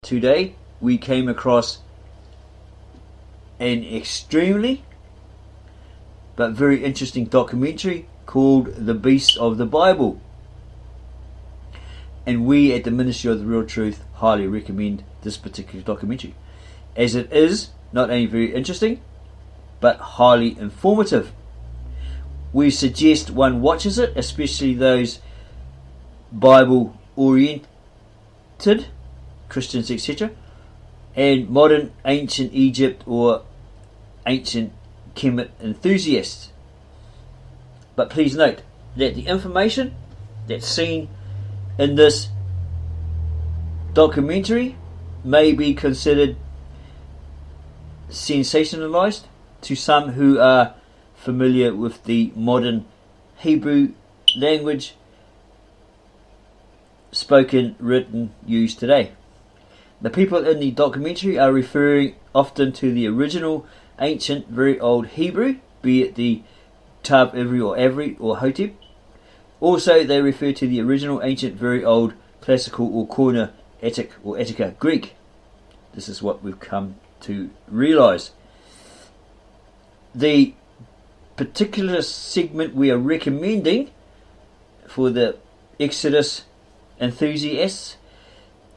today we came across an extremely but very interesting documentary called The Beast of the Bible. And we at the Ministry of the Real Truth highly recommend this particular documentary, as it is not only very interesting but highly informative. We suggest one watches it, especially those Bible oriented Christians, etc., and modern ancient Egypt or ancient Kemet enthusiasts. But please note that the information that's seen in this documentary may be considered sensationalized to some who are familiar with the modern Hebrew language spoken, written, used today. The people in the documentary are referring often to the original ancient, very old Hebrew, be it the Tab Ivri or Avri or Hotep. Also, they refer to the original ancient, very old, classical or Koine Attic or Attica Greek. This is what we've come to realise. The particular segment we are recommending for the Exodus enthusiasts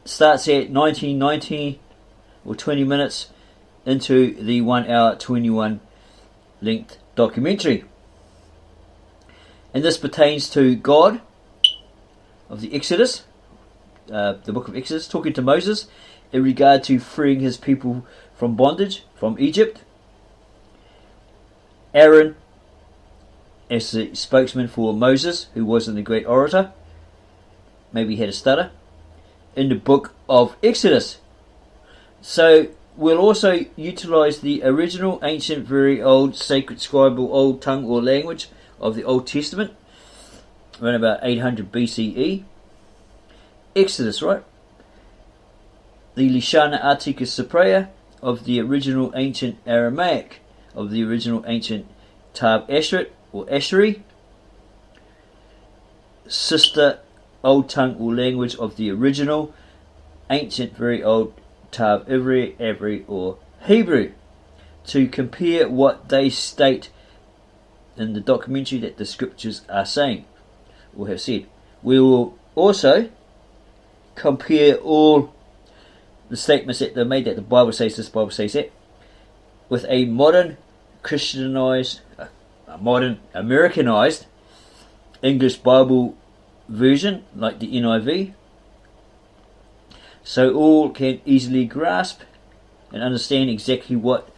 starts at 1990 or 20 minutes into the 1 hour 21 length documentary. And this pertains to God of the Exodus, the book of Exodus, talking to Moses in regard to freeing his people from bondage from Egypt. Aaron as the spokesman for Moses, who wasn't a great orator, maybe he had a stutter, in the book of Exodus. So we'll also utilise the original ancient, very old, sacred scribal old tongue or language of the Old Testament, around about 800 BCE. Exodus, right? The Lishana Articus Cypraea of the original ancient Aramaic, of the original ancient Tab Asheret or Asheri, sister old tongue or language of the original ancient, very old Tab Ivri, Avri or Hebrew, to compare what they state in the documentary that the scriptures are saying or have said. We will also compare all the statements that they made, that the Bible says this, Bible says that, with a modern Christianized, a modern Americanized English Bible version like the NIV, so all can easily grasp and understand exactly what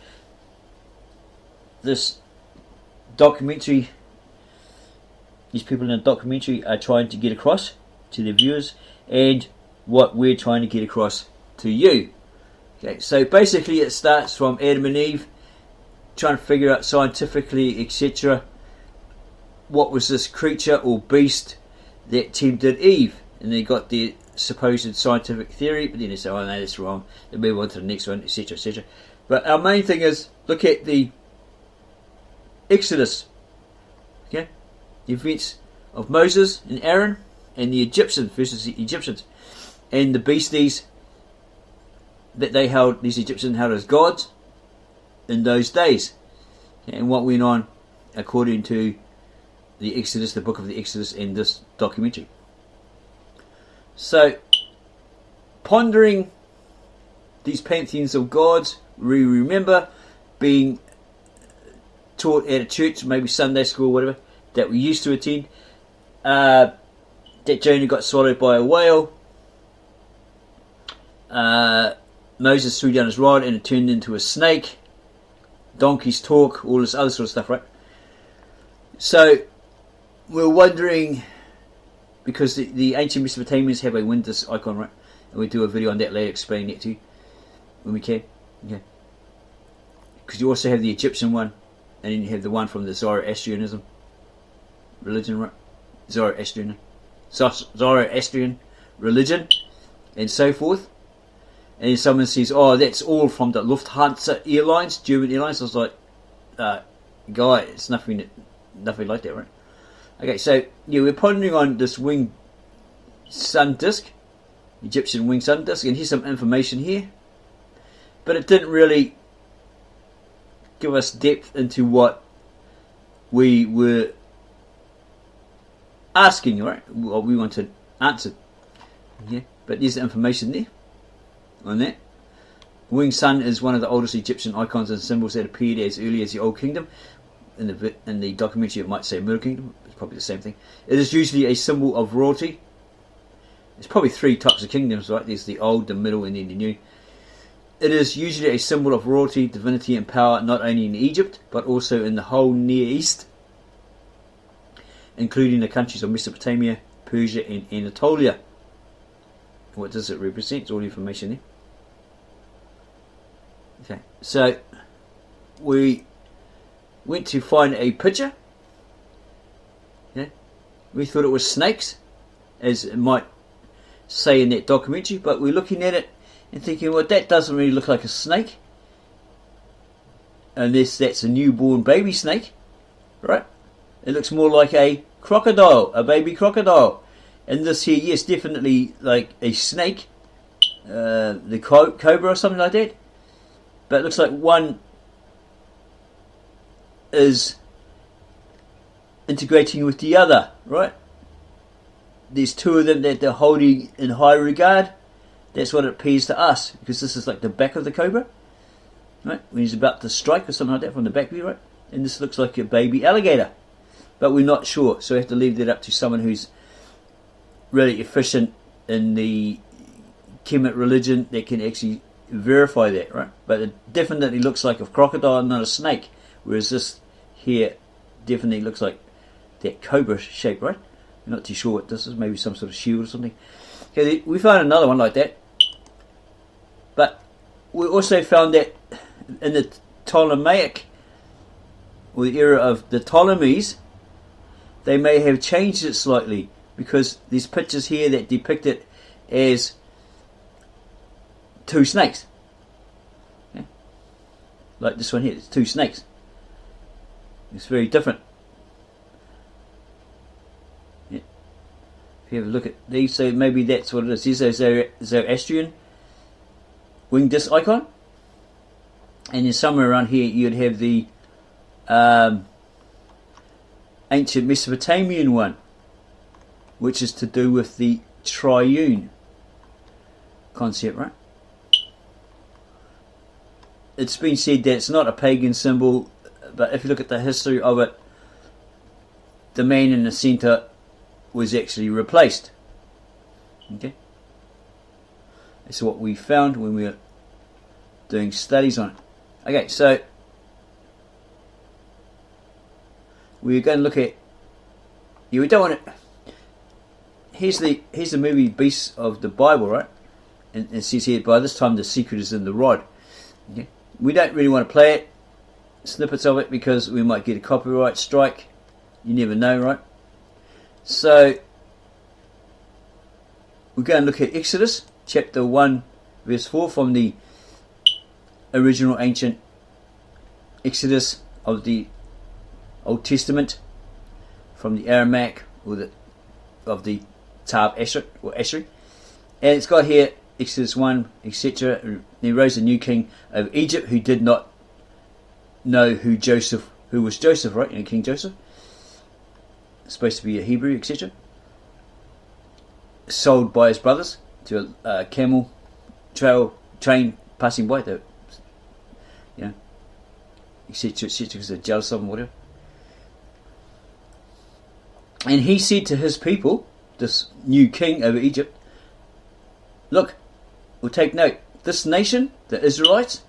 this documentary, these people in the documentary are trying to get across to their viewers, and what we're trying to get across to you. Okay, so basically it starts from Adam and Eve trying to figure out scientifically, etc., what was this creature or beast that tempted Eve, and they got their supposed scientific theory, but then they say, oh no, that's wrong, they move on to the next one, etc., etc. But our main thing is, look at the Exodus, okay, the events of Moses and Aaron and the Egyptians versus the Egyptians, and the beasties that they held, these Egyptians held as gods in those days, and what went on according to the Exodus, the book of the Exodus, and this documentary. So, pondering these pantheons of gods, we remember being taught at a church, maybe Sunday school or whatever, that we used to attend, that Jonah got swallowed by a whale, Moses threw down his rod and it turned into a snake, donkeys talk, all this other sort of stuff, right? So we're wondering, because the ancient Mesopotamians have a windlass icon, right? And we'll do a video on that later, explaining that to you when we can. Okay. Because you also have the Egyptian one, and then you have the one from the Zoroastrianism religion, right? Zoroastrian religion, and so forth. And then someone says, oh, that's all from the Lufthansa Airlines, German Airlines. I was like, guy, it's nothing like that, right? Okay, so yeah, we're pondering on this winged sun disk Egyptian winged sun disk. And here's some information here, but it didn't really give us depth into what we were asking, right? What we wanted answered. Yeah, but there's the information there on that. Winged sun is one of the oldest Egyptian icons and symbols that appeared as early as the Old Kingdom. In the documentary, it might say Middle Kingdom. It's probably the same thing. It is usually a symbol of royalty. There's probably three types of kingdoms, right? There's the old, the middle, and then the new. It is usually a symbol of royalty, divinity, and power, not only in Egypt, but also in the whole Near East, including the countries of Mesopotamia, Persia, and Anatolia. What does it represent? It's all the information there. Okay, so we went to find a picture. Yeah, we thought it was snakes, as it might say in that documentary, but we're looking at it and thinking, well, that doesn't really look like a snake, unless that's a newborn baby snake, right? It looks more like a crocodile, a baby crocodile. And this here, yes, definitely like a snake, the cobra or something like that. But it looks like one is integrating with the other, right? There's two of them that they're holding in high regard. That's what it appears to us, because this is like the back of the cobra, right? When he's about to strike or something like that from the back view, right? And this looks like a baby alligator. But we're not sure, so we have to leave that up to someone who's really efficient in the Kemet religion that can actually verify that, right? But it definitely looks like a crocodile, not a snake, whereas this here definitely looks like that cobra shape, right? I'm not too sure what this is, maybe some sort of shield or something. Okay, we found another one like that, but we also found that in the Ptolemaic, or the era of the Ptolemies, they may have changed it slightly, because there's pictures here that depict it as two snakes. Yeah. Like this one here, it's two snakes. It's very different. Yeah. If you have a look at these, so maybe that's what it is. Here's a Zoroastrian winged disc icon. And then somewhere around here you'd have the ancient Mesopotamian one, which is to do with the triune concept, right? It's been said that it's not a pagan symbol, but if you look at the history of it, the man in the center was actually replaced. Okay, that's what we found when we were doing studies on it. Okay, so we're going to look at. We don't want to. Here's the movie Beasts of the Bible, right? And it says here, by this time the secret is in the rod. Okay. We don't really want to play it, snippets of it, because we might get a copyright strike. You never know, right? So we're going to look at Exodus chapter 1 verse 4 from the original ancient Exodus of the Old Testament, from the Aramaic of the Tab Asher or Asheri, and it's got here Exodus 1, etc. There rose a new king of Egypt who did not know who was Joseph, right? King Joseph, supposed to be a Hebrew, etc. Sold by his brothers to a camel train passing by, etc., etc. Because they're jealous of him, whatever. And he said to his people, this new king over Egypt, look, we'll take note, this nation, the Israelites,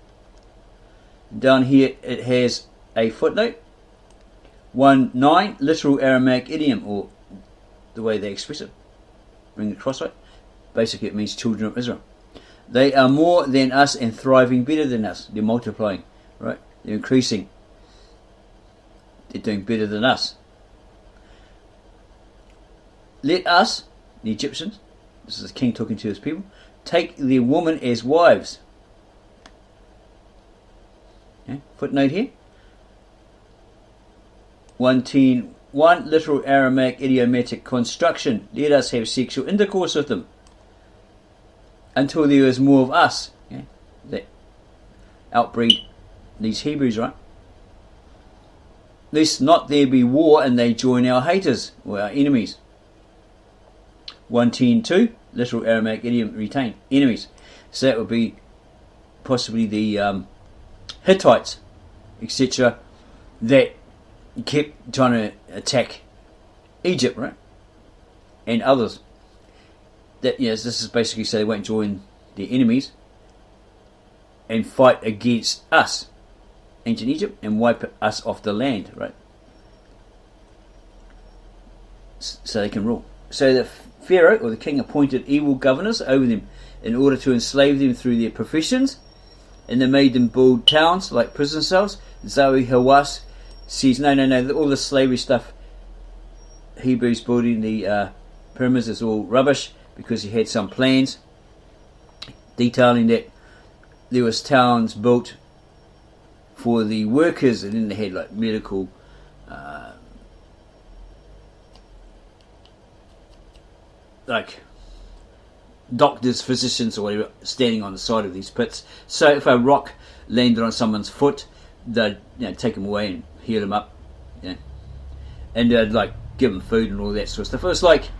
down here it has a footnote, 1:9, literal Aramaic idiom, or the way they express it, bring it across, right? Basically it means children of Israel. They are more than us and thriving better than us. They're multiplying, right? They're increasing. They're doing better than us. Let us, the Egyptians, this is the king talking to his people, take their women as wives. Okay, footnote here. 1:10, literal Aramaic idiomatic construction. Let us have sexual intercourse with them. until there was more of us, yeah, that outbreed these Hebrews, right? Lest not there be war and they join our haters or our enemies. 110.2, literal Aramaic idiom retained, enemies. So that would be possibly the Hittites, etc., that kept trying to attack Egypt, right? And others. That, yes, this is basically so they won't join their enemies and fight against us, ancient Egypt, and wipe us off the land, right? So they can rule. So the Pharaoh or the king appointed evil governors over them in order to enslave them through their professions, and they made them build towns like prison cells. Zoe Hawass says, no, all the slavery stuff, Hebrews building the pyramids is all rubbish, because he had some plans detailing that there was towns built for the workers, and then they had like medical like doctors, physicians or whatever, standing on the side of these pits. So if a rock landed on someone's foot, they'd take them away and heal them up, and they'd like give them food and all that sort of stuff. It was like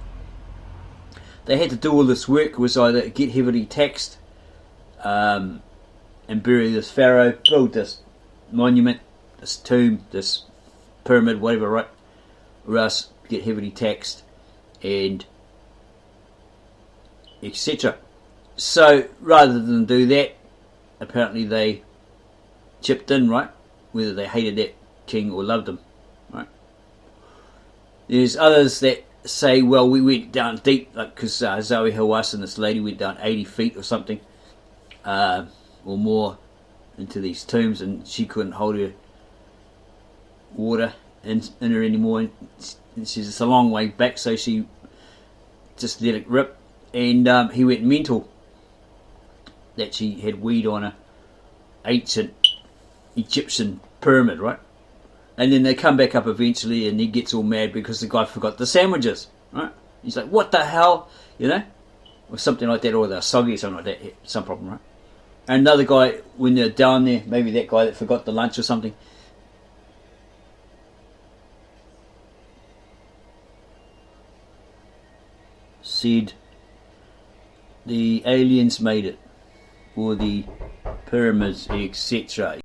they had to do all this work. It was either get heavily taxed and bury this pharaoh, build this monument, this tomb, this pyramid, whatever, right? Or else get heavily taxed and etc. So rather than do that, apparently they chipped in, right? Whether they hated that king or loved him, right? There's others that say, well, we went down deep, like because Zoe Hawass and this lady went down 80 feet or something, or more, into these tombs, and she couldn't hold her water in her anymore. And she says it's a long way back, so she just let it rip. And he went mental that she had weed on a ancient Egyptian pyramid, right? And then they come back up eventually, and he gets all mad because the guy forgot the sandwiches, right? He's like, what the hell, or something like that, or they're soggy or something like that, some problem, right? And another guy, when they're down there, maybe that guy that forgot the lunch or something, said the aliens made it, or the pyramids, etc.